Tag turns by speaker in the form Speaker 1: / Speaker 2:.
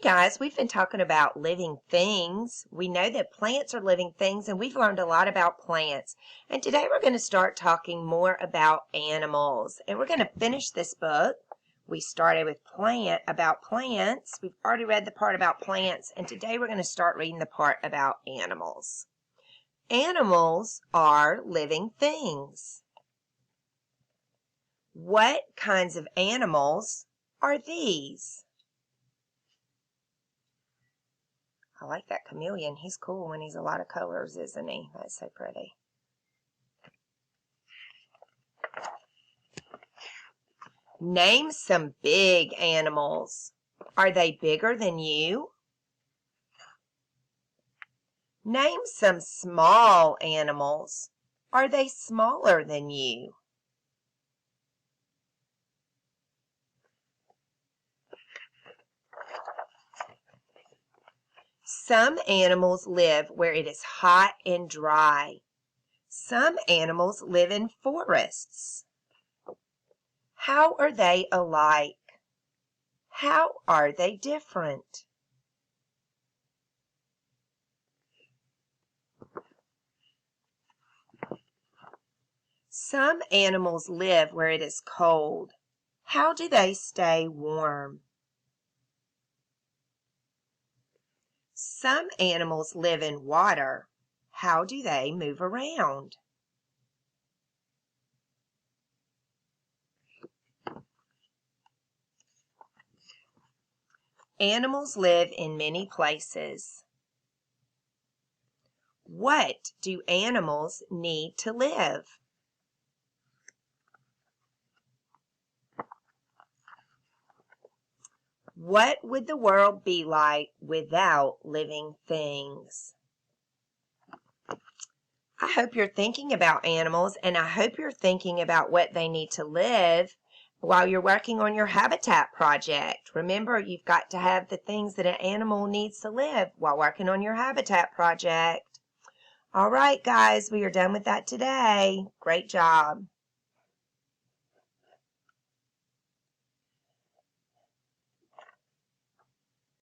Speaker 1: Guys, we've been talking about living things. We know that plants are living things, and we've learned a lot about plants. And today we're going to start talking more about animals. And we're going to finish this book. We started with about plants. We've already read the part about plants, and today we're going to start reading the part about animals. Animals are living things. What kinds of animals are these? I like that chameleon. He's cool when he's a lot of colors, isn't he? That's so pretty. Name some big animals. Are they bigger than you? Name some small animals. Are they smaller than you? Some animals live where it is hot and dry. Some animals live in forests. How are they alike? How are they different? Some animals live where it is cold. How do they stay warm? Some animals live in water. How do they move around? Animals live in many places. What do animals need to live? What would the world be like without living things? I hope you're thinking about animals, and I hope you're thinking about what they need to live while you're working on your habitat project. Remember, you've got to have the things that an animal needs to live while working on your habitat project. All right, guys, we are done with that today. Great job.